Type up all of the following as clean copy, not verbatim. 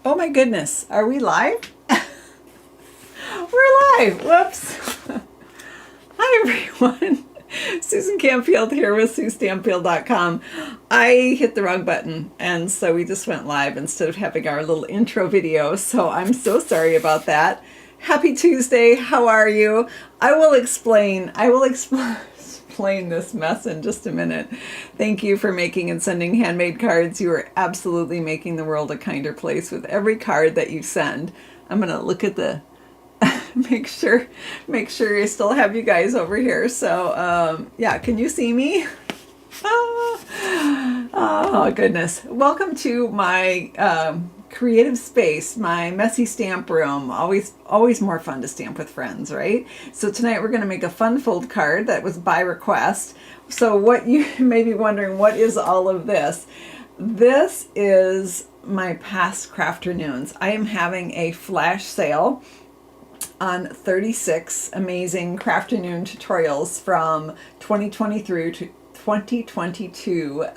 Oh my goodness, are we live? We're live. Whoops. Hi everyone. Susan Campfield here with SueStampfield.com. I hit the wrong button, and so we just went live instead of having our little intro video. So I'm so sorry about that. Happy Tuesday. How are you? I will explain this mess in just a minute. Thank you for making and sending handmade cards. You are absolutely making the world a kinder place with every card that you send. I'm gonna look at the make sure I still have you guys over here. So yeah, can you see me? Oh goodness. Welcome to my creative space, my messy stamp room. Always more fun to stamp with friends, right? So tonight we're going to make a fun fold card that was by request. So what you may be wondering, what is all of this? This is my past Crafternoons. I am having a flash sale on 36 amazing Crafternoon tutorials from 2022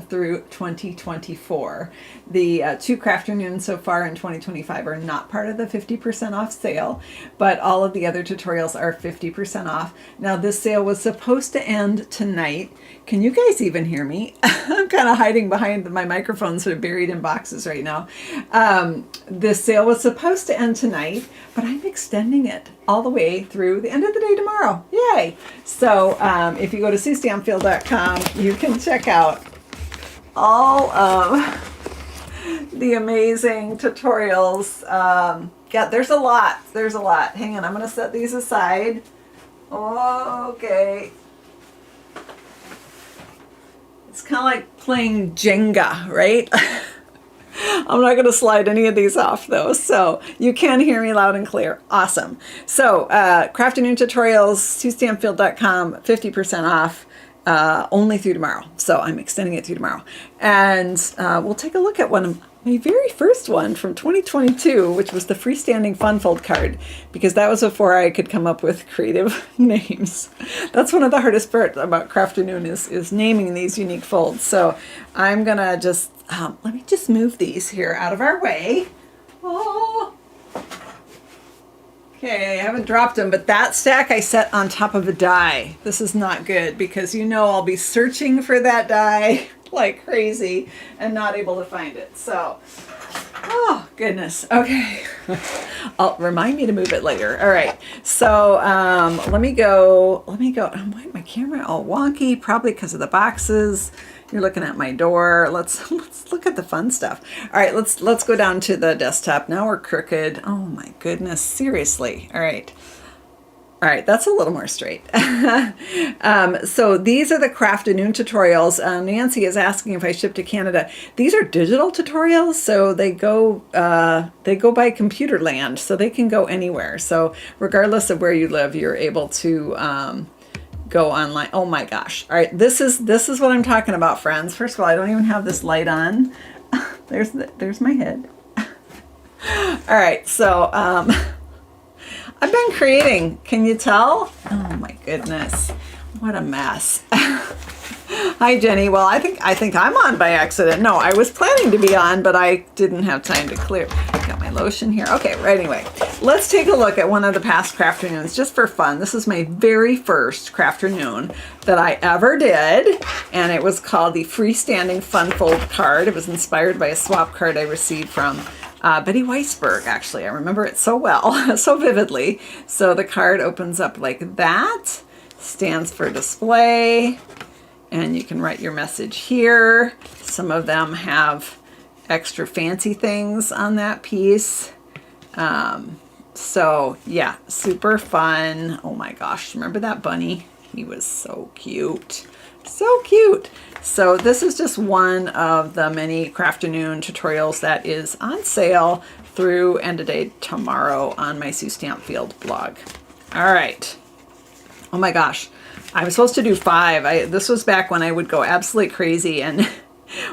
through 2024. The two Crafternoons so far in 2025 are not part of the 50% off sale, but all of the other tutorials are 50% off. Now this sale was supposed to end tonight. Can you guys even hear me? I'm kind of hiding behind my microphone, sort of buried in boxes right now. This sale was supposed to end tonight, but I'm extending it all the way through the end of the day tomorrow. Yay! So if you go to SueStampfield.com, you can check out all of the amazing tutorials. Yeah, there's a lot. Hang on, I'm going to set these aside. Okay. It's kind of like playing Jenga, right? I'm not going to slide any of these off though, so you can hear me loud and clear. Awesome. So Crafternoon Tutorials, SueStampfield.com, 50% off only through tomorrow. So I'm extending it through tomorrow. And we'll take a look at one of my very first one from 2022, which was the freestanding fun fold card, because that was before I could come up with creative names. That's one of the hardest parts about Crafternoon is naming these unique folds. So I'm going to just let me just move these here out of our way. Oh. Okay, I haven't dropped them, but that stack I set on top of a die. This is not good because you know I'll be searching for that die like crazy and not able to find it. So, oh goodness. Okay. Remind me to move it later. All right. So let me go. Why my camera all wonky? Probably because of the boxes. You're looking at my door. Let's look at the fun stuff. All right, let's go down to the desktop. Now we're crooked. Oh my goodness, seriously. All right, that's a little more straight. So these are the Crafternoon tutorials. Nancy is asking if I ship to Canada. These are digital tutorials, so they go by computer land, so they can go anywhere. So regardless of where you live, you're able to go online. Oh my gosh. All right. This is what I'm talking about, friends. First of all, I don't even have this light on. There's my head. All right. So, I've been creating, can you tell? Oh my goodness. What a mess. Hi, Jenny. Well, I think I'm on by accident. No, I was planning to be on, but I didn't have time to clear. Got my lotion here. Okay, right, anyway. Let's take a look at one of the past Crafternoons just for fun. This is my very first Crafternoon that I ever did, and it was called the Freestanding Fun Fold card. It was inspired by a swap card I received from Betty Weisberg, actually. I remember it so well, so vividly. So the card opens up like that, stands for display, and you can write your message here. Some of them have extra fancy things on that piece. So yeah, super fun. Oh my gosh, remember that bunny? He was so cute. So cute. So this is just one of the many Crafternoon tutorials that is on sale through end of day tomorrow on my Sue Stampfield blog. All right. Oh my gosh. I was supposed to do 5. This was back when I would go absolutely crazy and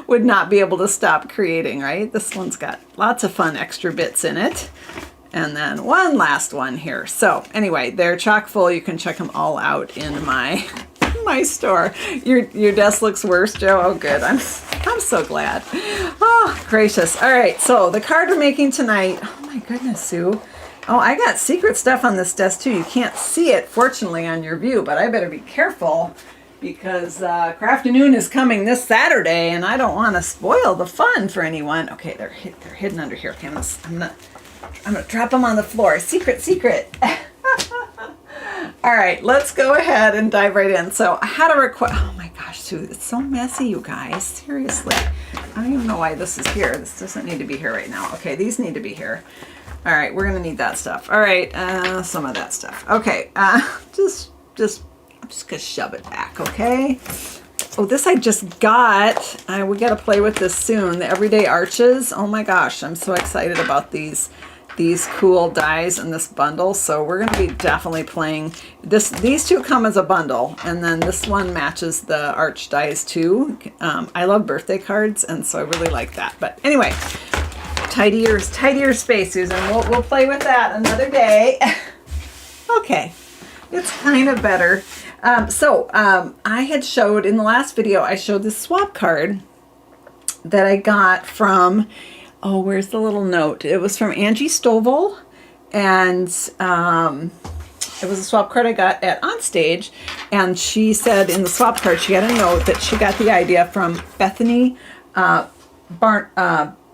would not be able to stop creating, right? This one's got lots of fun extra bits in it. And then one last one here. So anyway, they're chock full. You can check them all out in my my store. Your desk looks worse, Joe. Oh, good. I'm so glad. Oh, gracious. All right. So the card we're making tonight. Oh my goodness, Sue. Oh, I got secret stuff on this desk too. You can't see it, fortunately, on your view, but I better be careful because Crafternoon is coming this Saturday, and I don't want to spoil the fun for anyone. Okay, they're hidden under here. Okay, I'm gonna drop them on the floor. Secret. All right, let's go ahead and dive right in. So I had a request. Oh my gosh, Sue, it's so messy, you guys. Seriously, I don't even know why this is here. This doesn't need to be here right now. Okay, these need to be here. All right, we're gonna need that stuff. All right, some of that stuff. Okay, I'm just gonna shove it back. Okay. Oh, this I just got. We gotta play with this soon. The Everyday Arches. Oh my gosh, I'm so excited about these cool dies in this bundle. So we're going to be definitely playing this. These two come as a bundle, and then this one matches the arch dies too. I love birthday cards, and so I really like that. But anyway, tidier space, Susan. We'll play with that another day. Okay, it's kind of better. I had showed in the last video, I showed this swap card that I got from, oh, where's the little note? It was from Angie Stovall, and it was a swap card I got at Onstage, and she said in the swap card she got a note that she got the idea from Bethany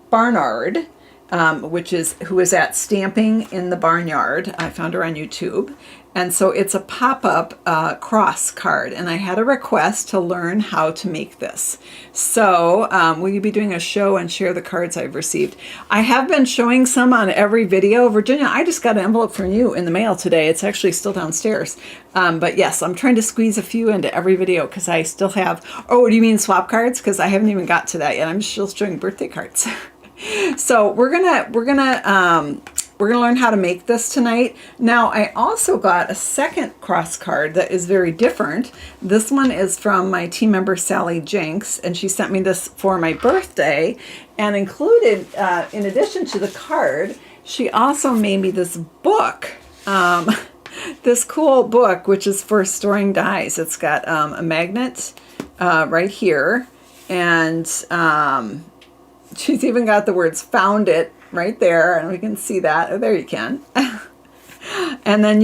Barnard, who is at Stamping in the Barnyard. I found her on YouTube. And so it's a pop-up cross card, and I had a request to learn how to make this. So will you be doing a show and share the cards I've received? I have been showing some on every video. Virginia, I just got an envelope from you in the mail today. It's actually still downstairs. But yes, I'm trying to squeeze a few into every video because I still have, oh, do you mean swap cards? Because I haven't even got to that yet. I'm still showing birthday cards. So we're gonna learn how to make this tonight. Now, I also got a second cross card that is very different. This one is from my team member, Sally Jenks, and she sent me this for my birthday, and included, in addition to the card, she also made me this book, this cool book, which is for storing dies. It's got a magnet right here, and she's even got the words "found it" right there, and we can see that. Oh, there you can. And then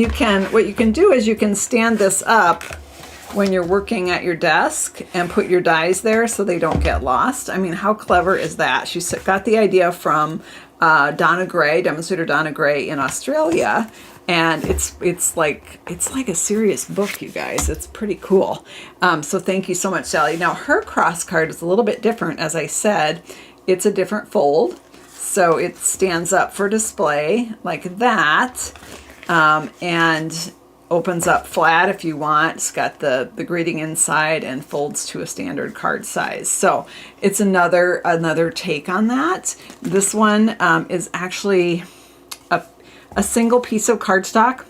what you can do is you can stand this up when you're working at your desk and put your dies there so they don't get lost. I mean, how clever is that? She got the idea from Donna Gray, demonstrator Donna Gray in Australia, and it's like a serious book, you guys. It's pretty cool. So thank you so much, Sally. Now, her cross card is a little bit different. As I said, it's a different fold. So it stands up for display like that, and opens up flat if you want. It's got the greeting inside and folds to a standard card size. So it's another take on that. This one is actually a single piece of cardstock,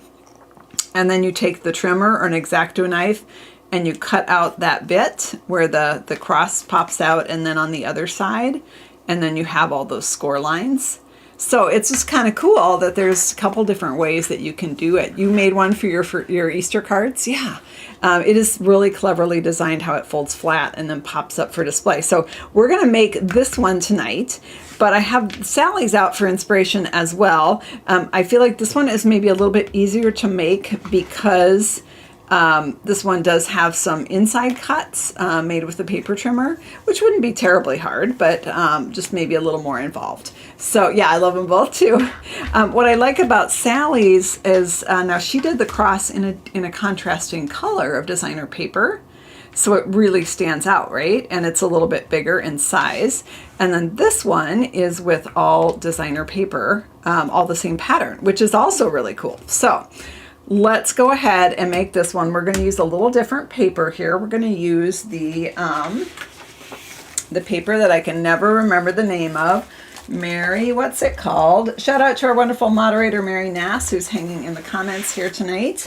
and then you take the trimmer or an X-Acto knife and you cut out that bit where the cross pops out, and then on the other side, and then you have all those score lines. So it's just kind of cool that there's a couple different ways that you can do it. You made one for your Easter cards? Yeah. It is really cleverly designed how it folds flat and then pops up for display. So we're going to make this one tonight, but I have Sally's out for inspiration as well. I feel like this one is maybe a little bit easier to make because this one does have some inside cuts made with the paper trimmer, which wouldn't be terribly hard, but just maybe a little more involved. So yeah, I love them both too. What I like about Sally's is now she did the cross in a contrasting color of designer paper, so it really stands out, right? And it's a little bit bigger in size. And then this one is with all designer paper, all the same pattern, which is also really cool. So let's go ahead and make this one. We're going to use a little different paper here. We're going to use the paper that I can never remember the name of. Mary, what's it called? Shout out to our wonderful moderator, Mary Nass, who's hanging in the comments here tonight.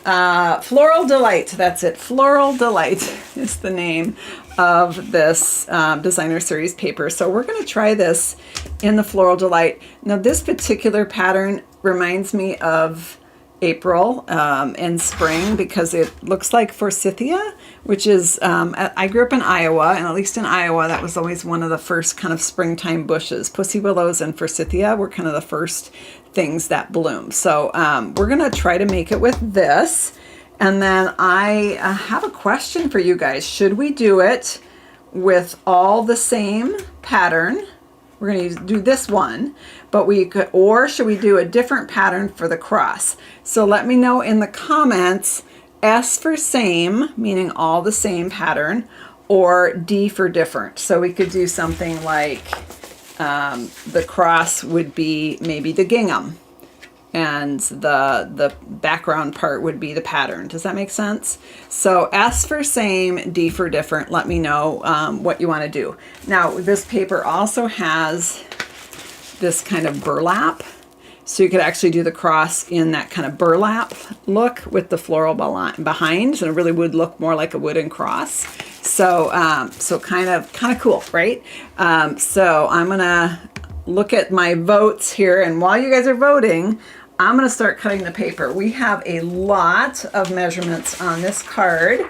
Floral Delight, that's it. Floral Delight is the name of this designer series paper. So we're going to try this in the Floral Delight. Now this particular pattern reminds me of April and spring, because it looks like forsythia, which is, I grew up in Iowa, and at least in Iowa, that was always one of the first kind of springtime bushes. Pussy willows and forsythia were kind of the first things that bloom. So we're going to try to make it with this. And then I have a question for you guys. Should we do it with all the same pattern? We're going to do this one, but we could, or should we do a different pattern for the cross? So let me know in the comments, S for same, meaning all the same pattern, or D for different. So we could do something like the cross would be maybe the gingham, and the background part would be the pattern. Does that make sense? So S for same, D for different. Let me know what you want to do. Now, this paper also has this kind of burlap. So you could actually do the cross in that kind of burlap look with the floral behind. So it really would look more like a wooden cross. So, so kind of cool, right? So I'm going to look at my votes here. And while you guys are voting, I'm going to start cutting the paper. We have a lot of measurements on this card.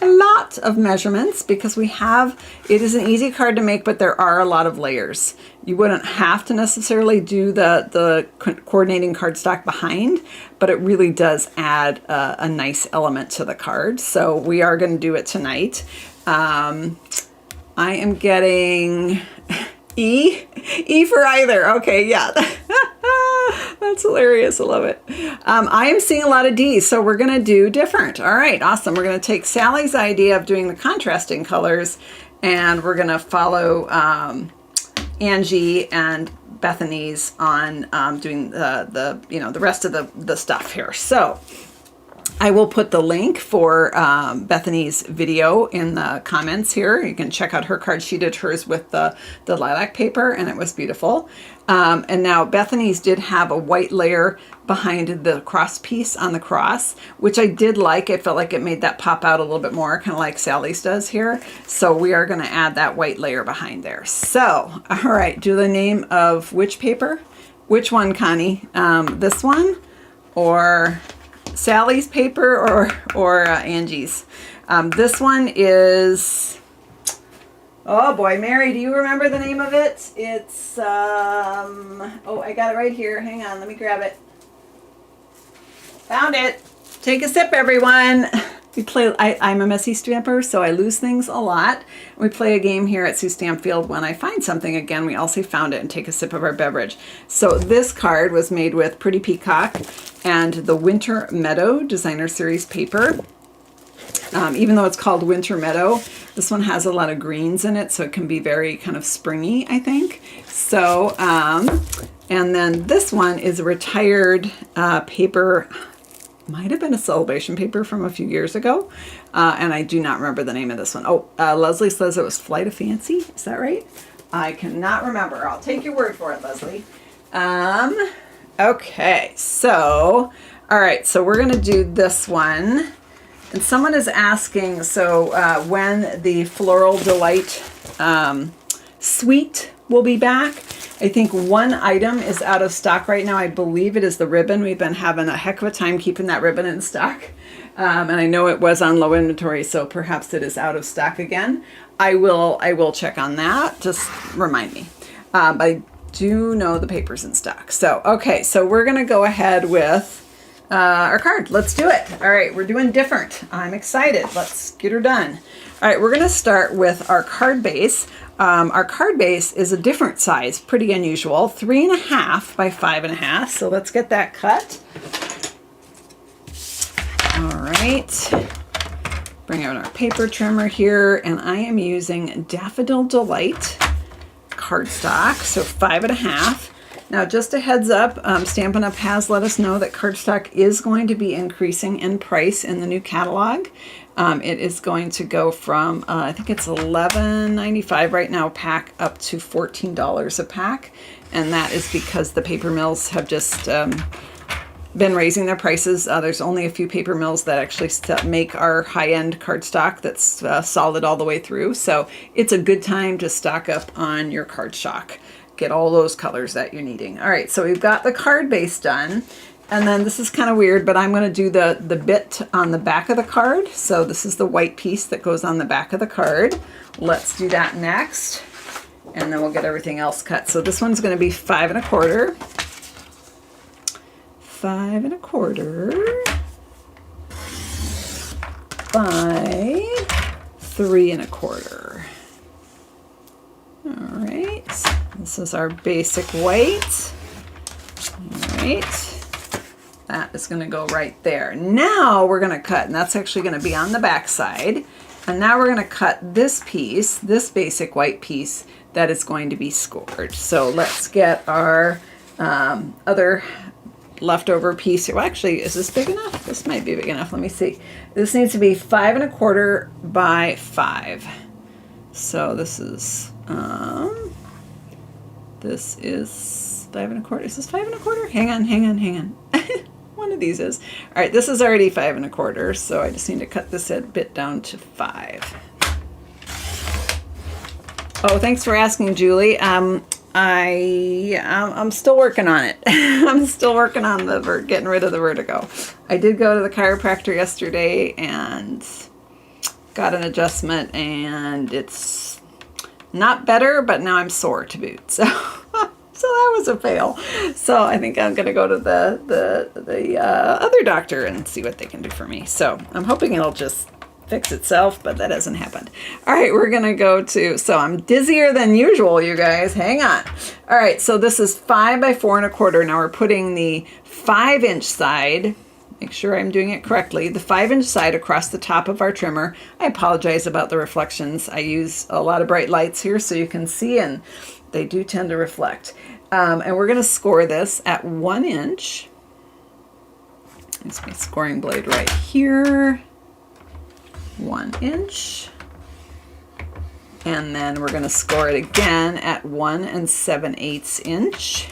A lot of measurements, because we have, it is an easy card to make, but there are a lot of layers. You wouldn't have to necessarily do the coordinating cardstock behind, but it really does add a nice element to the card. So we are going to do it tonight. I am getting E for either. Okay, yeah. That's hilarious. I love it. I am seeing a lot of D's, so we're going to do different. All right, awesome. We're going to take Sally's idea of doing the contrasting colors, and we're going to follow Angie and Bethany's on doing the rest of the stuff here. So I will put the link for Bethany's video in the comments here. You can check out her card. She did hers with the lilac paper, and it was beautiful. And now Bethany's did have a white layer behind the cross piece on the cross, which I did like. It felt like it made that pop out a little bit more, kind of like Sally's does here. So we are going to add that white layer behind there. So, all right, do the name of which paper? Which one, Connie? This one or Sally's paper or Angie's? This one is, oh boy, Mary, do you remember the name of it? It's, oh, I got it right here. Hang on, let me grab it. Found it. Take a sip, everyone. We play, I'm a messy stamper, so I lose things a lot. We play a game here at Sue Stampfield. When I find something again, we all say found it and take a sip of our beverage. So this card was made with Pretty Peacock and the Winter Meadow Designer Series paper. Even though it's called Winter Meadow, this one has a lot of greens in it, so it can be very kind of springy, I think. So, and then this one is a retired paper. Might have been a celebration paper from a few years ago, and I do not remember the name of this one. Oh, Leslie says it was Flight of Fancy. Is that right? I cannot remember. I'll take your word for it, Leslie. Okay, so, all right, so we're going to do this one. And someone is asking, so when the Floral Delight suite will be back. I think one item is out of stock right now. I believe it is the ribbon. We've been having a heck of a time keeping that ribbon in stock. And I know it was on low inventory, so perhaps it is out of stock again. I will check on that. Just remind me. But I do know the paper's in stock. So, okay, so we're going to go ahead with our card. Let's do it. All right, we're doing different. I'm excited. Let's get her done. All right, we're going to start with our card base. Our card base is a different size, pretty unusual, 3.5 by 5.5. So let's get that cut. All right, bring out our paper trimmer here, and I am using Daffodil Delight cardstock, so 5.5. Now, just a heads up, Stampin' Up! Has let us know that cardstock is going to be increasing in price in the new catalog. It is going to go from, I think it's $11.95 right now a pack, up to $14 a pack. And that is because the paper mills have just been raising their prices. There's only a few paper mills that actually make our high-end cardstock that's solid all the way through. So it's a good time to stock up on your cardstock. Get all those colors that you're needing. All right, so we've got the card base done. And then this is kind of weird, but I'm going to do the bit on the back of the card. So this is the white piece that goes on the back of the card. Let's do that next. And then we'll get everything else cut. So this one's going to be 5 1/4. 5 1/4 by 3 1/4. All right, this is our basic white. All right, that is going to go right there. Now we're going to cut, and that's actually going to be on the back side. And now we're going to cut this piece, this basic white piece that is going to be scored. So let's get our other leftover piece here. Well, actually, is this big enough? This might be big enough. Let me see. This needs to be 5 1/4 by 5. So this is 5 1/4. Is this 5 1/4? Hang on. One of these is. All right, this is already 5 1/4, so I just need to cut this a bit down to 5. Oh, thanks for asking, Julie. I'm still working on it. I'm still working on getting rid of the vertigo. I did go to the chiropractor yesterday and got an adjustment, and it's not better, but now I'm sore to boot. So that was a fail. So I think I'm going to go to the other doctor and see what they can do for me. So I'm hoping it'll just fix itself, but that hasn't happened. All right, we're going to go to, so I'm dizzier than usual, you guys. Hang on. All right, so this is 5 by 4 1/4. Now we're putting the 5-inch side, make sure I'm doing it correctly, the 5-inch side across the top of our trimmer. I apologize about the reflections. I use a lot of bright lights here so you can see, and they do tend to reflect. And we're going to score this at 1 inch. There's my scoring blade right here. 1 inch. And then we're going to score it again at 1 7/8 inch.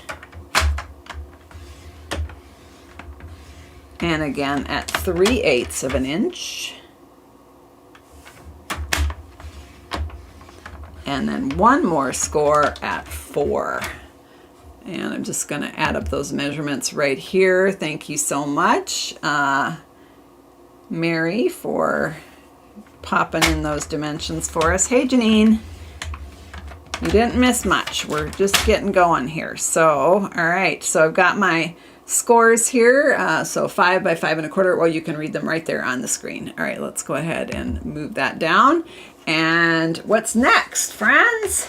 And again at 3/8 of an inch. And then one more score at 4. And I'm just going to add up those measurements right here. Thank you so much, Mary, for popping in those dimensions for us. Hey, Janine. You didn't miss much. We're just getting going here. So, all right. So I've got my scores here. So 5 by 5 1/4. Well, you can read them right there on the screen. All right, let's go ahead and move that down. And what's next, friends?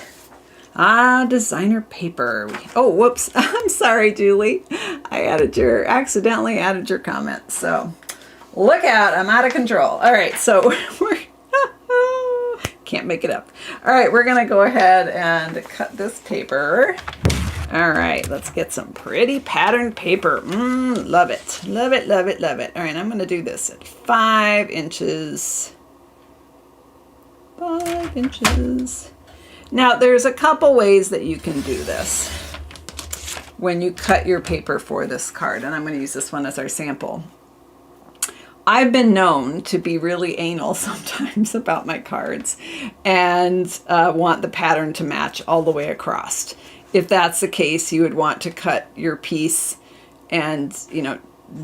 Designer paper. Oh, whoops. I'm sorry, Julie. I accidentally added your comment. So look out. I'm out of control. All right. So we're can't make it up. All right. We're going to go ahead and cut this paper. All right. Let's get some pretty patterned paper. Love it. Love it. Love it. Love it. All right. I'm going to do this at 5 inches. 5 inches. Now, there's a couple ways that you can do this when you cut your paper for this card, and I'm going to use this one as our sample. I've been known to be really anal sometimes about my cards and want the pattern to match all the way across. If that's the case, you would want to cut your piece and,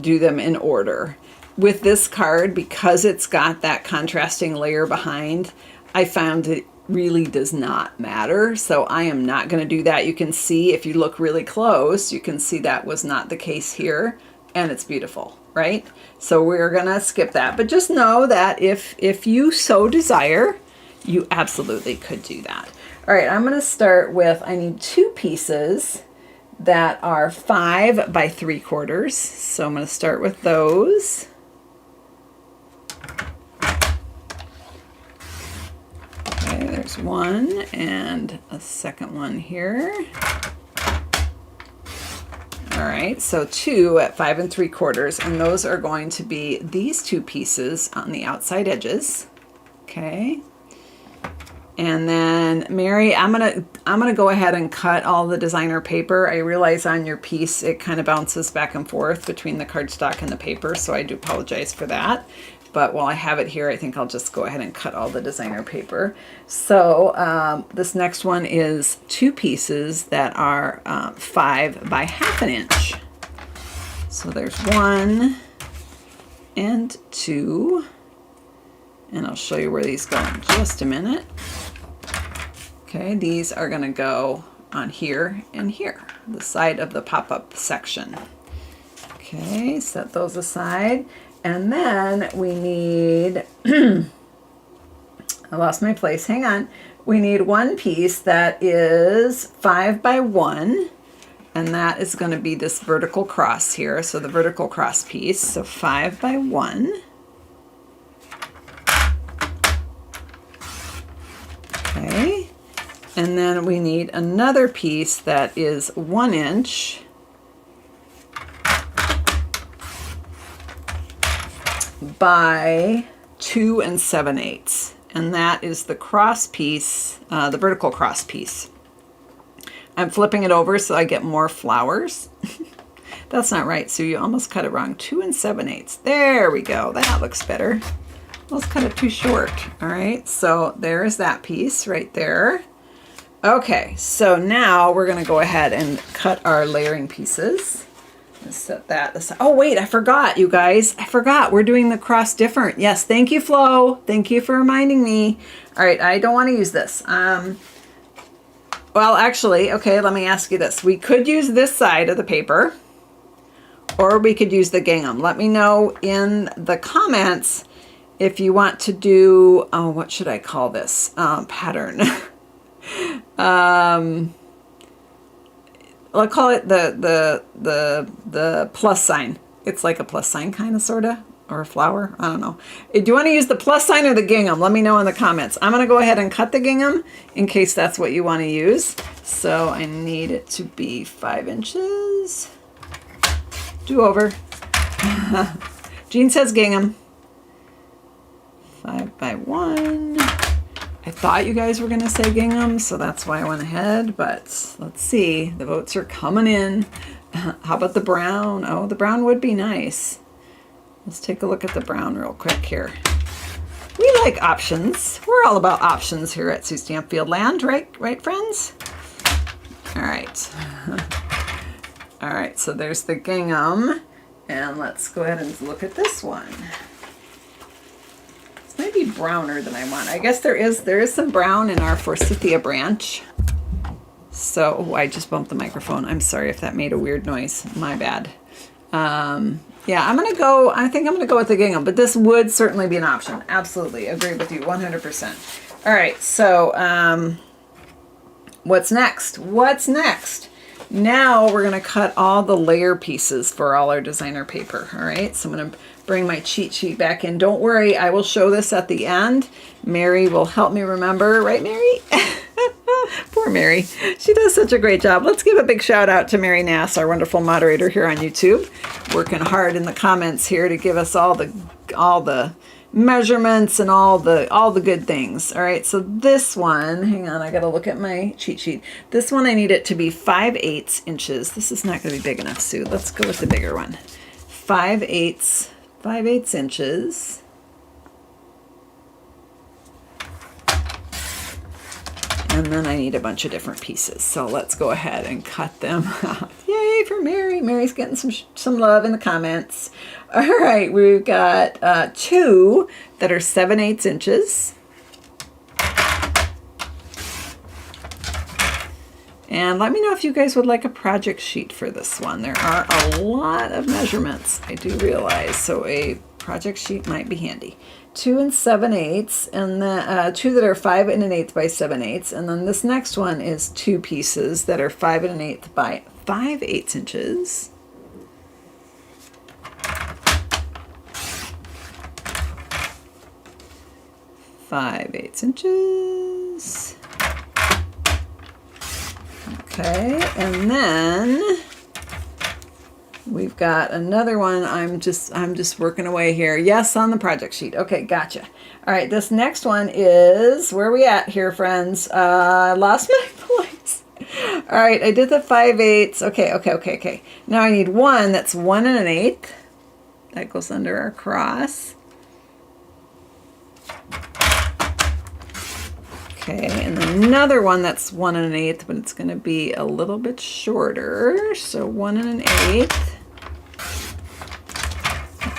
do them in order. With this card, because it's got that contrasting layer behind, I found it really does not matter. So I am not going to do that. You can see, if you look really close, you can see that was not the case here, and it's beautiful, right? So we're going to skip that, but just know that if you so desire, you absolutely could do that. All right, I'm going to start with, I need 2 pieces that are 5 by 3/4. So I'm going to start with those. Okay, there's one and a second one here. All right, so 2 at 5 3/4, and those are going to be these 2 pieces on the outside edges. Okay. And then Mary, I'm gonna go ahead and cut all the designer paper. I realize on your piece it kind of bounces back and forth between the cardstock and the paper, so I do apologize for that. But while I have it here, I think I'll just go ahead and cut all the designer paper. So this next one is 2 pieces that are 5 by 1/2 inch. So there's 1 and 2. And I'll show you where these go in just a minute. Okay, these are going to go on here and here, the side of the pop-up section. Okay, set those aside. And then we need, I lost my place, hang on. We need one piece that is 5 by 1, and that is going to be this vertical cross here. So the vertical cross piece, so 5 by 1. Okay, and then we need another piece that is 1 inch by 2 7/8, and that is the cross piece, the vertical cross piece. I'm flipping it over so I get more flowers. That's not right, Sue, you almost cut it wrong. 2 7/8. There we go, that looks better. Let's cut it too short. All right, so there's that piece right there. Okay, so now we're gonna go ahead and cut our layering pieces. Let's set that aside. Oh wait, I forgot, you guys. I forgot, we're doing the cross different. Yes, thank you, Flo. Thank you for reminding me. All right, I don't wanna use this. Well, actually, okay, let me ask you this. We could use this side of the paper, or we could use the gingham. Let me know in the comments if you want to do, oh, what should I call this pattern? I'll call it the plus sign. It's like a plus sign kind of, sort of, or a flower. I don't know. Do you want to use the plus sign or the gingham? Let me know in the comments. I'm going to go ahead and cut the gingham in case that's what you want to use. So I need it to be 5 inches. Do over. Jean says gingham. 5 by 1. I thought you guys were going to say gingham, so that's why I went ahead, but let's see. The votes are coming in. How about the brown? Oh, the brown would be nice. Let's take a look at the brown real quick here. We like options. We're all about options here at Sue Stampfield Land, right, friends? All right. All right, so there's the gingham, and let's go ahead and look at this one. Maybe browner than I want. I guess there is some brown in our forsythia branch. So, oh, I just bumped the microphone. I'm sorry if that made a weird noise. My bad. Yeah, I think I'm gonna go with the gingham, but this would certainly be an option. Absolutely, agree with you 100%. All right, so what's next? What's next? Now we're gonna cut all the layer pieces for all our designer paper. All right, so I'm gonna bring my cheat sheet back in. Don't worry, I will show this at the end. Mary will help me remember, right, Mary? Poor Mary. She does such a great job. Let's give a big shout out to Mary Nass, our wonderful moderator here on YouTube, working hard in the comments here to give us all the measurements and all the good things. All right, so this one, hang on, I gotta look at my cheat sheet. This one I need it to be 5/8 inches. This is not gonna be big enough, Sue. Let's go with the bigger one. 5/8 inches. And then I need a bunch of different pieces. So let's go ahead and cut them out. Yay for Mary. Mary's getting some love in the comments. All right, we've got 2 that are 7/8 inches. And let me know if you guys would like a project sheet for this one. There are a lot of measurements, I do realize, so a project sheet might be handy. 2 7/8, and then 2 that are 5 1/8 by 7/8, and then this next one is 2 pieces that are 5 1/8 by 5/8 inches. (5/8 inches). Okay, and then we've got another one. I'm just working away here. Yes, on the project sheet. Okay, gotcha. All right, this next one is, where are we at here, friends? I lost my place. All right, I did the 5/8. Okay. Now I need one that's 1 1/8. That goes under our cross. Okay, and then another one that's 1 1/8, but it's going to be a little bit shorter. So 1 1/8.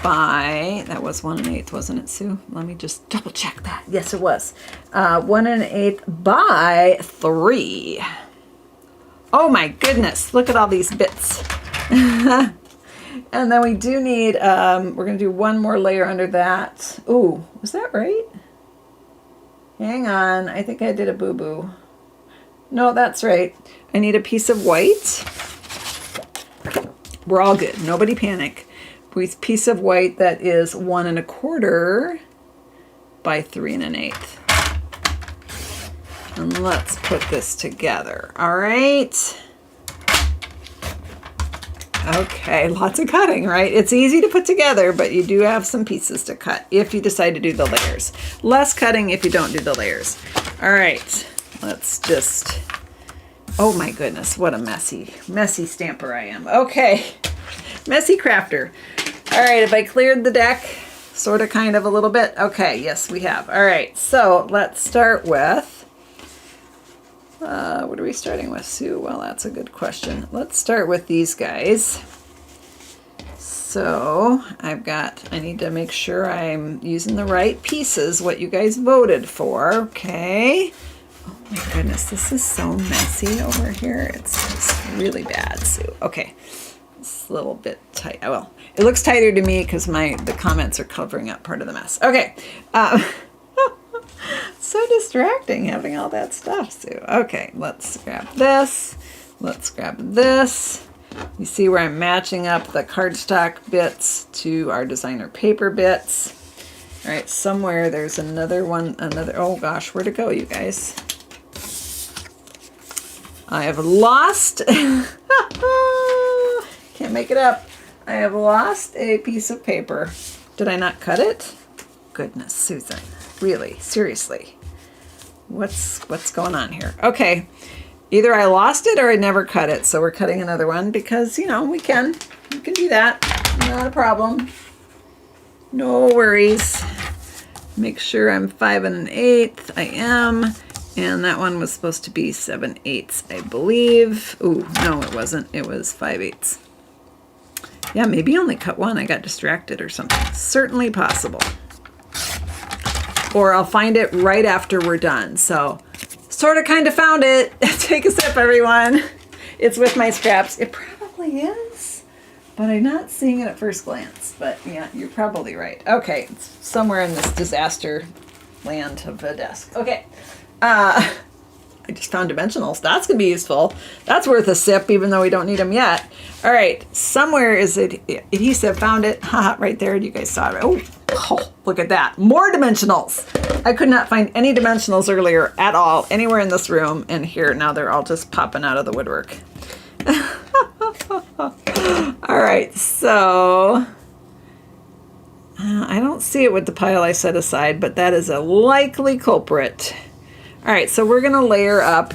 by, that was 1 1/8, wasn't it, Sue? Let me just double check that. Yes, it was. 1 1/8 by 3. Oh my goodness, look at all these bits. And then we do need, we're going to do one more layer under that. Ooh, was that right? Hang on, I think I did a boo-boo. No, that's right. I need a piece of white. We're all good, nobody panic. Piece of white that is 1 1/4 by 3 1/8. And let's put this together. All right. Okay, lots of cutting, right? It's easy to put together, but you do have some pieces to cut if you decide to do the layers. Less cutting if you don't do the layers. All right, let's just, oh my goodness, what a messy stamper I am. Okay, messy crafter. All right, have I cleared the deck? Sort of, kind of, a little bit. Okay, yes, we have. All right, so let's start with, what are we starting with, Sue? Well, that's a good question. Let's start with these guys. So I need to make sure I'm using the right pieces, what you guys voted for. Okay. Oh my goodness, this is so messy over here. It's just really bad, Sue. Okay, it's a little bit tight. Well, it looks tighter to me because the comments are covering up part of the mess. Okay. So distracting having all that stuff, Sue. Okay, let's grab this. Let's grab this. You see where I'm matching up the cardstock bits to our designer paper bits. All right, somewhere there's another one, oh gosh, where'd it go, you guys? I have lost, can't make it up. I have lost a piece of paper. Did I not cut it? Goodness, Susan. Really, seriously, what's going on here? Okay, either I lost it or I never cut it, so we're cutting another one because, you know, we can do that, not a problem, no worries. Make sure I'm 5 1/8. I am, and that one was supposed to be 7/8, I believe. Ooh, no, it wasn't. It was 5/8. Yeah, maybe only cut one. I got distracted or something. Certainly possible. Or I'll find it right after we're done. So, sort of, kind of found it. Take a sip, everyone. It's with my scraps. It probably is, but I'm not seeing it at first glance. But yeah, you're probably right. Okay, it's somewhere in this disaster land of a desk. Okay, I just found dimensionals. That's gonna be useful. That's worth a sip, even though we don't need them yet. All right, somewhere is it adhesive. Found it. Haha, right there. You guys saw it. Oh, look at that. More dimensionals. I could not find any dimensionals earlier at all, anywhere in this room. And here, now they're all just popping out of the woodwork. All right, so I don't see it with the pile I set aside, but that is a likely culprit. All right, so we're gonna layer up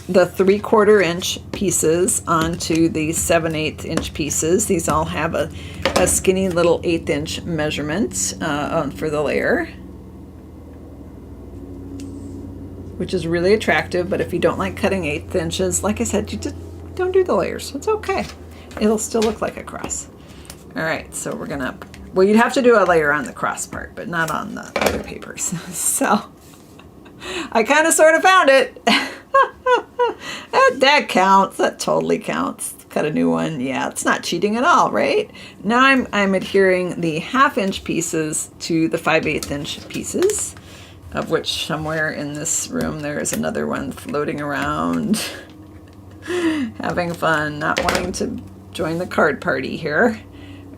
the 3/4 inch pieces onto the 7/8 inch pieces. These all have a skinny little 1/8 inch measurement for the layer, which is really attractive. But if you don't like cutting 1/8 inches, like I said, you just don't do the layers. It's okay. It'll still look like a cross. All right, so we're gonna, well, you'd have to do a layer on the cross part, but not on the other papers. So I kind of sort of found it. That counts. That totally counts. Cut a new one. Yeah, it's not cheating at all, right? Now I'm adhering the 1/2 inch pieces to the 5/8 inch pieces, of which somewhere in this room there is another one floating around, having fun, not wanting to join the card party here.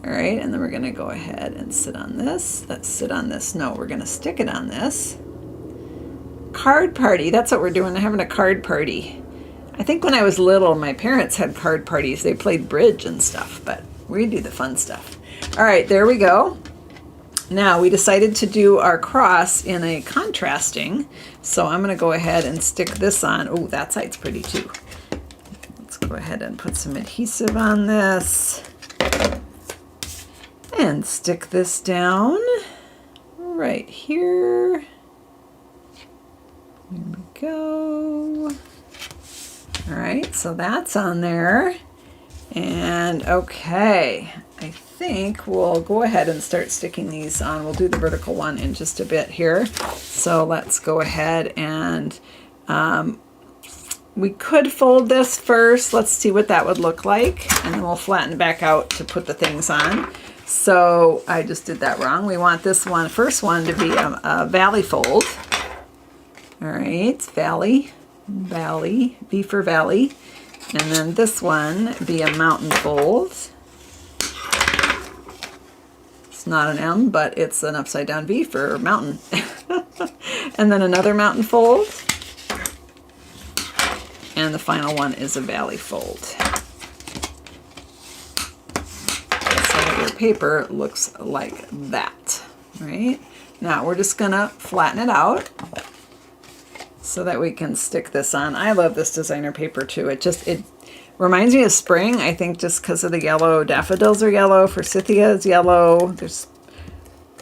All right, and then we're gonna go ahead and sit on this. Let's sit on this. No, we're gonna stick it on this. Card party, that's what we're doing, having a card party. I think when I was little, my parents had card parties. They played bridge and stuff, but we do the fun stuff. All right, there we go. Now we decided to do our cross in a contrasting, so I'm gonna go ahead and stick this on. Oh, that side's pretty too. Let's go ahead and put some adhesive on this and stick this down right here. Here we go. All right, so that's on there. And okay, I think we'll go ahead and start sticking these on. We'll do the vertical one in just a bit here. So let's go ahead and we could fold this first. Let's see what that would look like. And then we'll flatten back out to put the things on. So I just did that wrong. We want this one, first one, to be a valley fold. All right, valley, V for valley. And then this one be a mountain fold. It's not an M, but it's an upside down V for mountain. And then another mountain fold. And the final one is a valley fold. So your paper looks like that, right? Now we're just gonna flatten it out so that we can stick this on. I love this designer paper too. It reminds me of spring, I think, just because of the yellow. Daffodils are yellow, forsythia is yellow. There's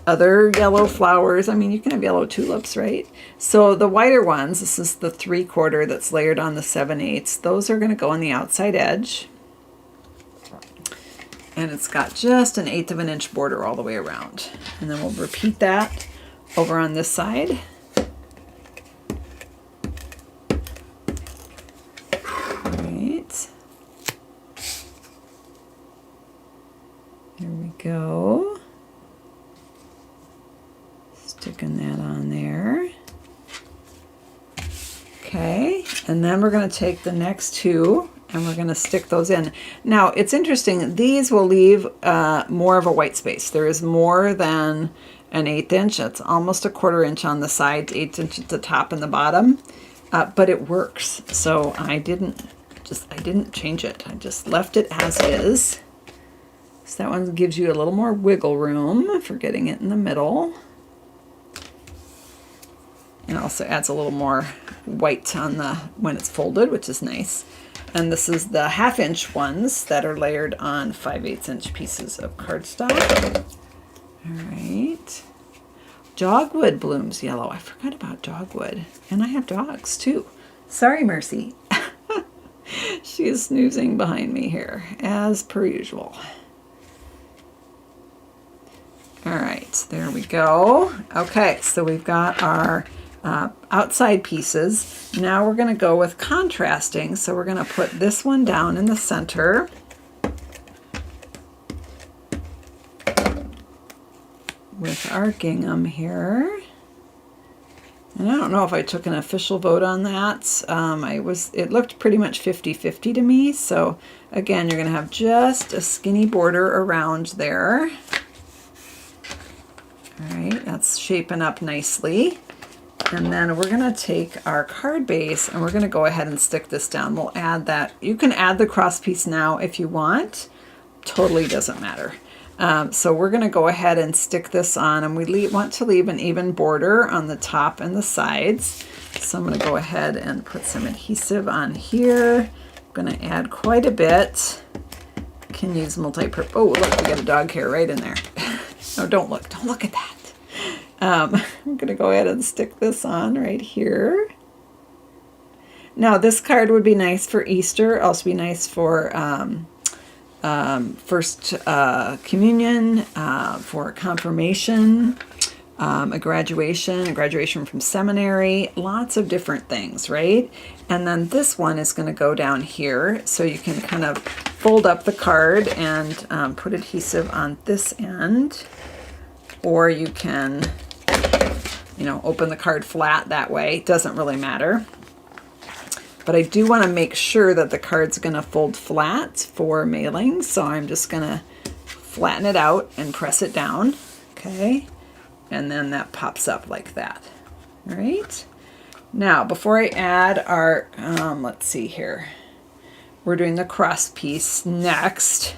other yellow flowers. I mean, you can have yellow tulips, right? So the whiter ones, this is the 3/4 that's layered on the 7/8. Those are going to go on the outside edge. And it's got just an 1/8 of an inch border all the way around. And then we'll repeat that over on this side. Right. Here we go. Sticking that on there. Okay, and then we're going to take the next two and we're going to stick those in. Now, it's interesting, these will leave more of a white space. There is more than an 1/8 inch. It's almost a 1/4 inch on the sides, 1/8 inch at the top and the bottom, but it works. So I didn't change it. I just left it as is. So that one gives you a little more wiggle room for getting it in the middle. And also adds a little more white on the when it's folded, which is nice. And this is the 1/2 inch ones that are layered on 5/8 inch pieces of cardstock. All right. Dogwood blooms yellow. I forgot about dogwood. And I have dogs too. Sorry, Mercy. She is snoozing behind me here, as per usual. All right, there we go. Okay, so we've got our outside pieces. Now we're going to go with contrasting. So we're going to put this one down in the center. With our gingham here. And I don't know if I took an official vote on that. It looked pretty much 50-50 to me. So again, you're going to have just a skinny border around there. All right, that's shaping up nicely. And then we're going to take our card base and we're going to go ahead and stick this down. We'll add that. You can add the cross piece now if you want. Totally doesn't matter. So we're going to go ahead and stick this on, and we want to leave an even border on the top and the sides. So I'm going to go ahead and put some adhesive on here. I'm going to add quite a bit. Can use multi-purpose. Oh, look, we got a dog hair right in there. No, don't look. Don't look at that. I'm going to go ahead and stick this on right here. Now, this card would be nice for Easter, also be nice for first communion, for confirmation, a graduation from seminary, lots of different things, right? And then this one is going to go down here, so you can kind of fold up the card and put adhesive on this end, or you can, open the card flat that way. It doesn't really matter. But I do want to make sure that the card's going to fold flat for mailing, so I'm just going to flatten it out and press it down, okay? And then that pops up like that, all right? Now, before I add our, let's see here. We're doing the cross piece next.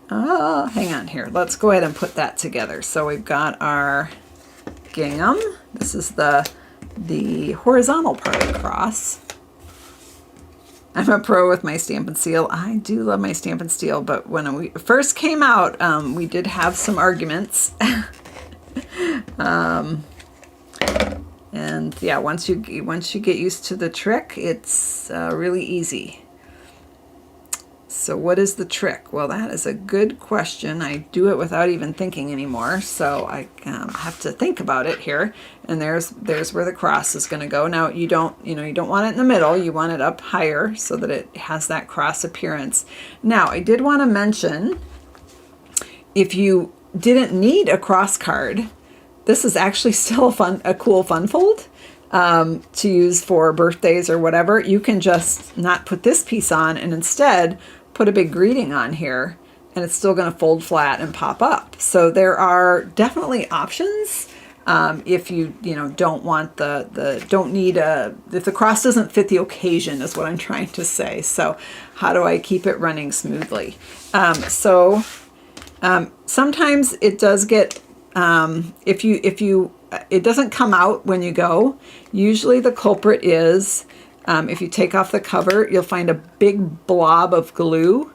Hang on here. Let's go ahead and put that together. So we've got our gingham. This is the horizontal part of the cross. I'm a pro with my Stampin' Seal. I do love my Stampin' Seal, but when we first came out, we did have some arguments. And yeah, once you get used to the trick, it's really easy. So what is the trick? Well, that is a good question. I do it without even thinking anymore, so I have to think about it here. And there's where the cross is going to go. Now you don't want it in the middle. You want it up higher so that it has that cross appearance. Now I did want to mention, if you didn't need a cross card, this is actually still a cool fun fold to use for birthdays or whatever. You can just not put this piece on and instead put a big greeting on here, and it's still going to fold flat and pop up. So there are definitely options if you don't want if the cross doesn't fit the occasion, is what I'm trying to say. So how do I keep it running smoothly? Sometimes it does get it doesn't come out when you go. Usually the culprit is, if you take off the cover, you'll find a big blob of glue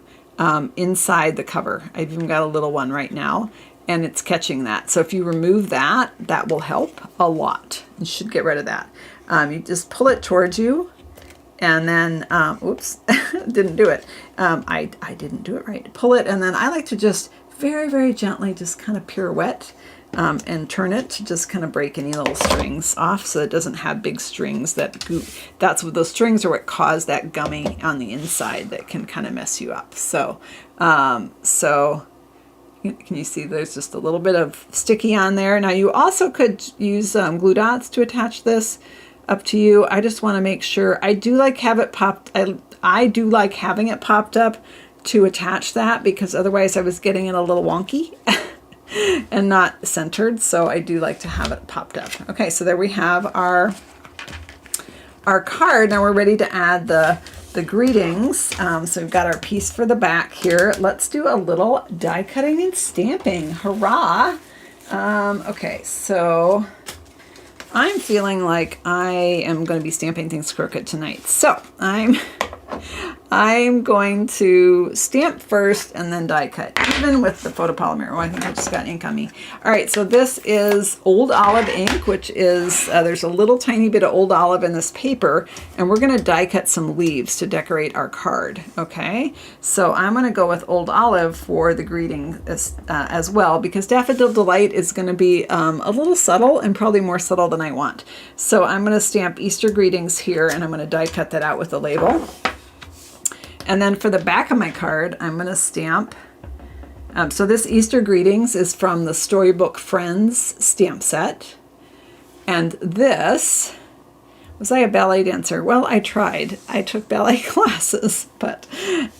inside the cover. I've even got a little one right now, and it's catching that. So if you remove that, that will help a lot. You should get rid of that. You just pull it towards you, and then, oops, didn't do it. I didn't do it right. Pull it, and then I like to just very, very gently just kind of pirouette and turn it to just kind of break any little strings off, so it doesn't have big strings that that's what those strings are, what cause that gumming on the inside that can kind of mess you up. So can you see there's just a little bit of sticky on there. Now you also could use glue dots to attach this, up to you. I just want to make sure. I do like have it popped. I do like having it popped up to attach that, because otherwise I was getting it a little wonky and not centered. So I do like to have it popped up. Okay, so there we have our card. Now we're ready to add the greetings. So we've got our piece for the back here. Let's do a little die cutting and stamping. Hurrah! Okay, so I'm feeling like I am going to be stamping things crooked tonight. So I'm going to stamp first and then die cut, even with the photopolymer. Oh, I think I just got ink on me. All right, so this is Old Olive ink, which is, there's a little tiny bit of Old Olive in this paper, and we're going to die cut some leaves to decorate our card, okay? So I'm going to go with Old Olive for the greeting as well, because Daffodil Delight is going to be a little subtle, and probably more subtle than I want. So I'm going to stamp Easter Greetings here, and I'm going to die cut that out with a label. And then for the back of my card, I'm going to stamp. So this Easter Greetings is from the Storybook Friends stamp set. And this, was I a ballet dancer? Well, I tried. I took ballet classes, but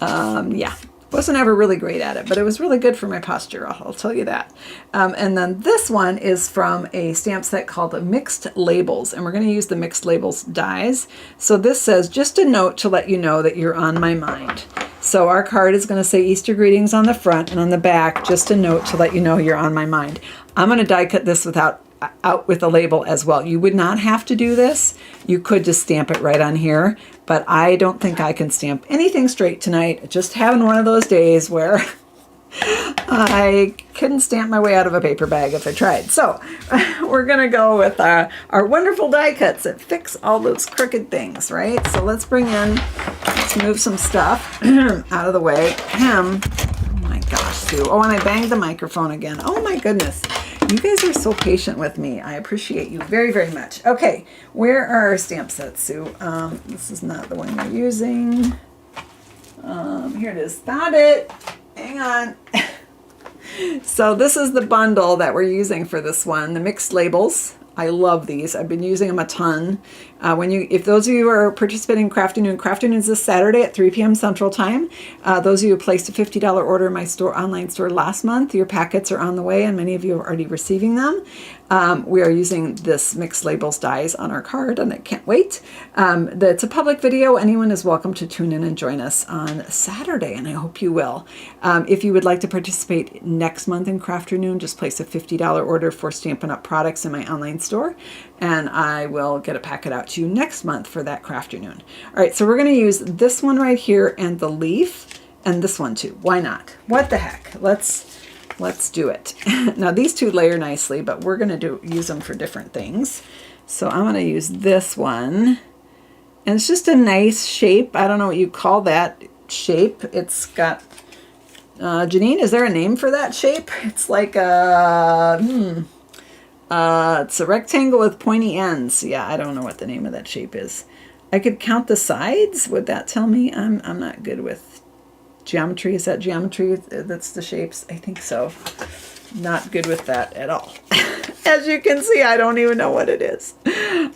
yeah. Wasn't ever really great at it, but it was really good for my posture, I'll tell you that. And then this one is from a stamp set called Mixed Labels, and we're going to use the Mixed Labels dies. So this says, just a note to let you know that you're on my mind. So our card is going to say Easter Greetings on the front, and on the back, just a note to let you know you're on my mind. I'm going to die cut this out with a label as well. You would not have to do this. You could just stamp it right on here, but I don't think I can stamp anything straight tonight. Just having one of those days where I couldn't stamp my way out of a paper bag if I tried. So we're gonna go with our wonderful die cuts that fix all those crooked things, right? So let's move some stuff out of the way. Oh my gosh, Sue. Oh, and I banged the microphone again. Oh my goodness. You guys are so patient with me. I appreciate you very, very much. Okay, where are our stamp sets, Sue? This is not the one you're using. Here it is. Found it. Hang on. So this is the bundle that we're using for this one, the Mixed Labels. I love these. I've been using them a ton. If those of you are participating in Crafternoon is this Saturday at 3 p.m. Central Time. Those of you who placed a $50 order in my online store last month, your packets are on the way, and many of you are already receiving them. We are using this Mixed Labels dies on our card, and I can't wait. It's a public video. Anyone is welcome to tune in and join us on Saturday, and I hope you will. If you would like to participate next month in Crafternoon, just place a $50 order for Stampin' Up! Products in my online store, and I will get a packet out to you next month for that Crafternoon. All right, so we're going to use this one right here and the leaf, and this one too. Why not? What the heck? Let's do it. Now these two layer nicely, but we're going to use them for different things. So I'm going to use this one, and it's just a nice shape. I don't know what you call that. shape. It's got, Janine, is there a name for that shape? It's like a, it's a rectangle with pointy ends. Yeah, I don't know what the name of that shape is. I could count the sides. Would that tell me? I'm not good with geometry. Is that geometry? That's the shapes? I think so. Not good with that at all. As you can see, I don't even know what it is.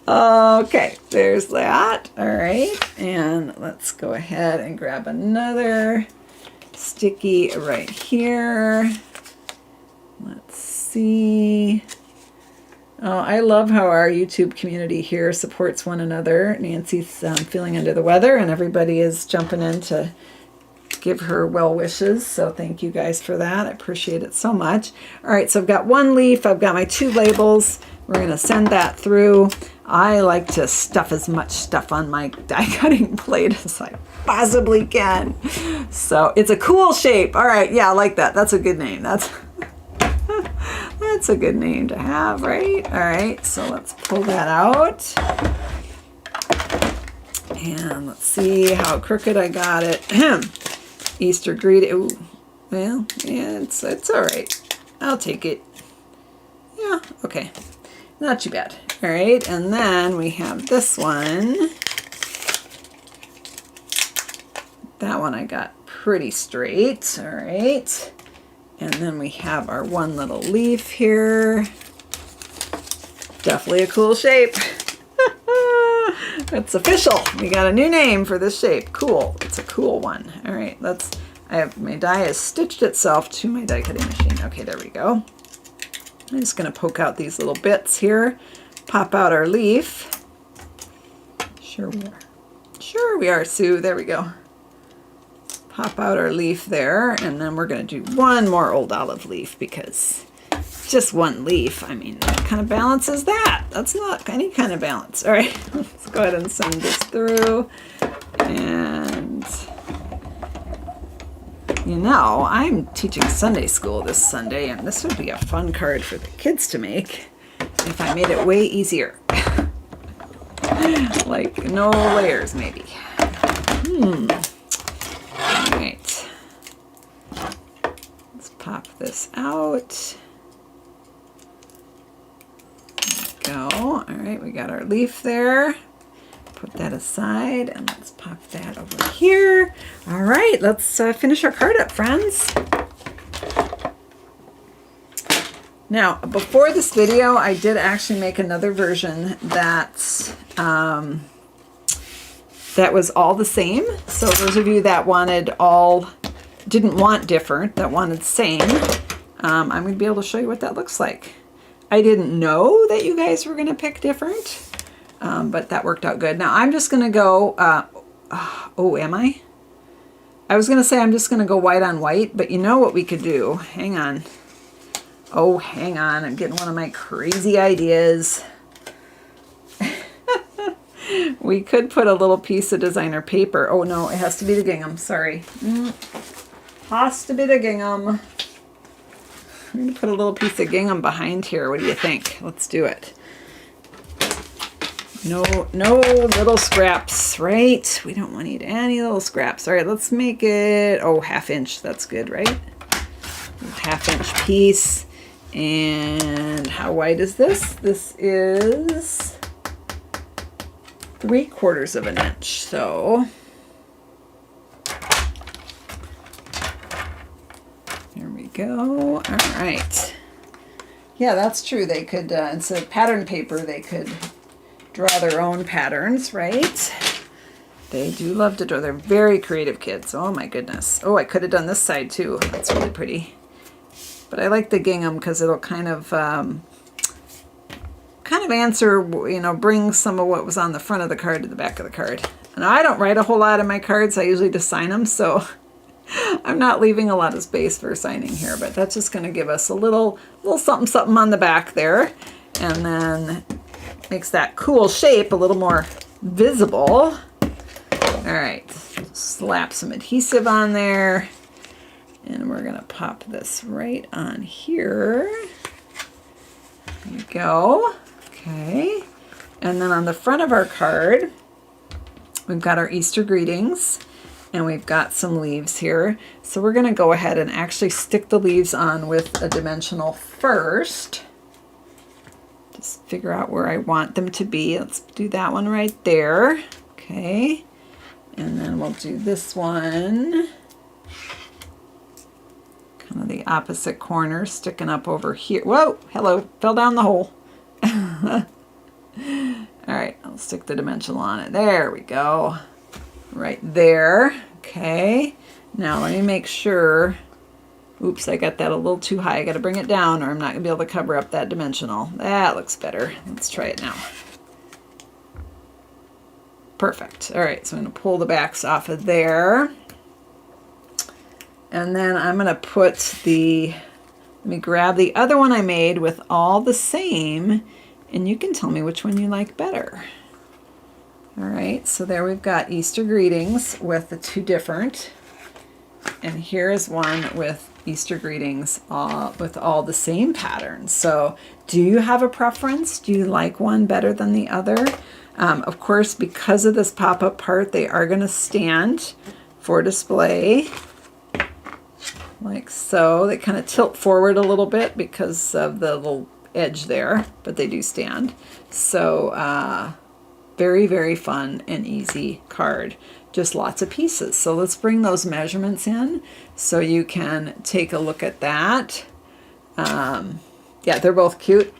Okay, there's that. All right, and let's go ahead and grab another sticky right here. Let's see. Oh, I love how our YouTube community here supports one another. Nancy's feeling under the weather, and everybody is jumping in to give her well wishes. So thank you guys for that. I appreciate it so much. All right, so I've got one leaf. I've got my 2 labels. We're going to send that through. I like to stuff as much stuff on my die cutting plate as I possibly can. So it's a cool shape. All right, yeah, I like that. That's a good name. That's a good name to have, right? All right, so let's pull that out. And let's see how crooked I got it. Easter greeting. Ooh, well, yeah, it's all right. I'll take it. Yeah, okay. Not too bad. All right, and then we have this one. That one I got pretty straight. All right. And then we have our one little leaf here. Definitely a cool shape. It's official. We got a new name for this shape. Cool. It's a cool one. All right, my die has stitched itself to my die cutting machine. Okay, there we go. I'm just going to poke out these little bits here. Pop out our leaf. Sure we are. Sure we are, Sue. There we go. Pop out our leaf there, and then we're going to do one more old olive leaf because just one leaf, I mean, what kind of balance is that? That's not any kind of balance. All right, let's go ahead and send this through. And, you know, I'm teaching Sunday school this Sunday, and this would be a fun card for the kids to make if I made it way easier. Like no layers, maybe. All right. Let's pop this out. Go. All right, we got our leaf there. Put that aside and let's pop that over here. All right, let's finish our card up, friends. Now, before this video, I did actually make another version that that was all the same. So those of you that didn't want different, that wanted same, I'm going to be able to show you what that looks like. I didn't know that you guys were going to pick different, but that worked out good. Now I'm just going to go, oh, am I? I was going to say I'm just going to go white on white, but you know what we could do? Hang on. Oh, hang on. I'm getting one of my crazy ideas. We could put a little piece of designer paper. Oh, no, it has to be the gingham. Sorry. Has to be the gingham. I'm going to put a little piece of gingham behind here. What do you think? Let's do it. No little scraps, right? We don't want to need any little scraps. All right, let's make it, oh, 1/2 inch. That's good, right? 1/2 inch piece. And how wide is this? This is 3/4 of an inch. So there we go. All right. Yeah, that's true. They could, instead of pattern paper, they could draw their own patterns, right? They do love to draw. They're very creative kids. Oh my goodness. Oh, I could have done this side too. That's really pretty. But I like the gingham because it'll kind of answer, bring some of what was on the front of the card to the back of the card. And I don't write a whole lot in my cards. I usually just sign them, so I'm not leaving a lot of space for signing here. But that's just going to give us a little something on the back there, and then makes that cool shape a little more visible. All right, slap some adhesive on there. And we're going to pop this right on here. There you go. Okay. And then on the front of our card, we've got our Easter greetings. And we've got some leaves here. So we're going to go ahead and actually stick the leaves on with a dimensional first. Just figure out where I want them to be. Let's do that one right there. Okay. And then we'll do this one. Kind of the opposite corner, sticking up over here. Whoa, hello, fell down the hole. All right, I'll stick the dimensional on it. There we go. Right there. Okay. Now let me make sure. Oops, I got that a little too high. I got to bring it down or I'm not going to be able to cover up that dimensional. That looks better. Let's try it now. Perfect. All right, so I'm going to pull the backs off of there. And then I'm going to put the, let me grab the other one I made with all the same, and you can tell me which one you like better. All right, so there we've got Easter greetings with the two different. And here's one with Easter greetings with all the same patterns. So do you have a preference? Do you like one better than the other? Of course, because of this pop-up part, they are going to stand for display. Like so. They kind of tilt forward a little bit because of the little edge there, but they do stand. So very, very fun and easy card. Just lots of pieces. So let's bring those measurements in so you can take a look at that. Yeah, they're both cute.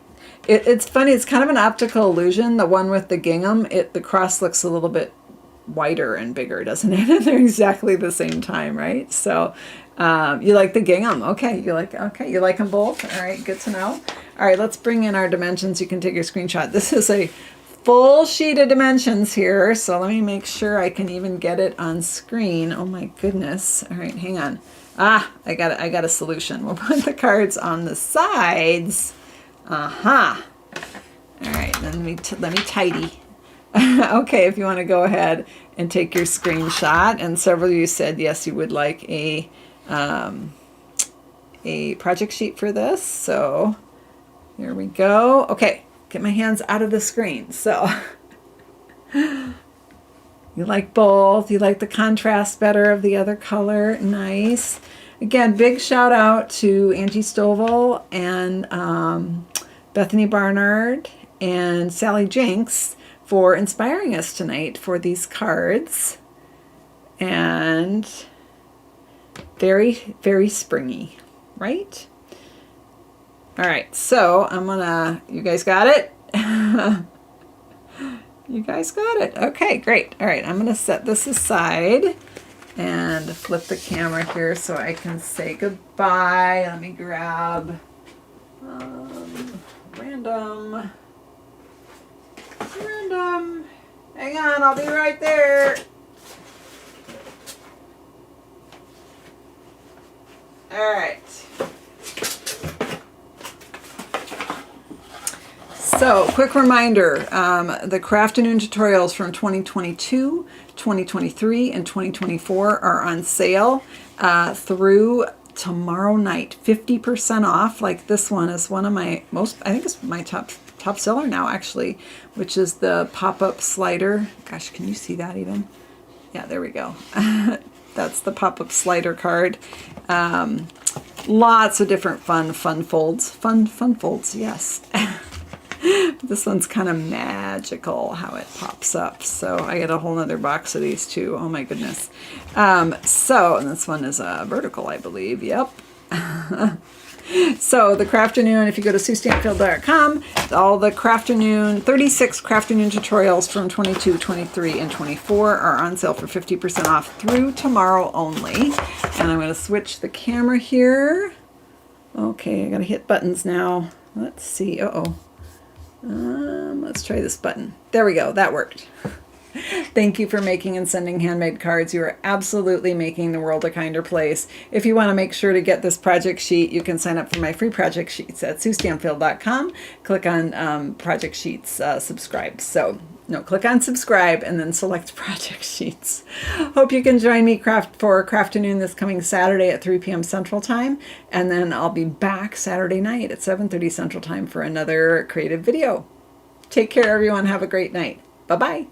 It's funny, it's kind of an optical illusion. The one with the gingham, the cross looks a little bit wider and bigger, doesn't it? And they're exactly the same time, right? So you like the gingham. Okay, you like them both. All right, good to know. All right, let's bring in our dimensions. You can take your screenshot. This is a full sheet of dimensions here, so let me make sure I can even get it on screen. Oh my goodness. All right, hang on. I got a solution. We'll put the cards on the sides. All right, then let me tidy. Okay, if you want to go ahead and take your screenshot, and several of you said yes, you would like a project sheet for this. So here we go. Okay, get my hands out of the screen. So you like both. You like the contrast better of the other color. Nice. Again, big shout out to Angie Stovall and Bethany Barnard and Sally Jenks for inspiring us tonight for these cards. And very, very springy, right? All right, so you guys got it? You guys got it. Okay, great. All right, I'm gonna set this aside and flip the camera here so I can say goodbye. Let me grab random. Hang on, I'll be right there. All right. So, quick reminder, the Crafternoon tutorials from 2022, 2023, and 2024 are on sale through tomorrow night. 50% off. Like this one is one of my I think it's my top seller now, actually, which is the pop-up slider. Gosh, can you see that even? Yeah, there we go. That's the pop-up slider card. Lots of different fun folds. Fun folds, yes. This one's kind of magical how it pops up. So I get a whole nother box of these too. Oh my goodness. And this one is vertical, I believe. Yep. So the Crafternoon, if you go to SueStanfield.com, all the Crafternoon, 36 Crafternoon tutorials from 22, 23, and 24 are on sale for 50% off through tomorrow only. And I'm going to switch the camera here. Okay, I got to hit buttons now. Let's see. Let's try this button. There we go. That worked. Thank you for making and sending handmade cards. You are absolutely making the world a kinder place. If you want to make sure to get this project sheet, you can sign up for my free project sheets at SueStanfield.com. Click on project sheets, subscribe. Click on subscribe and then select project sheets. Hope you can join me for Crafternoon this coming Saturday at 3 p.m. Central Time. And then I'll be back Saturday night at 7:30 Central Time for another creative video. Take care, everyone. Have a great night. Bye-bye.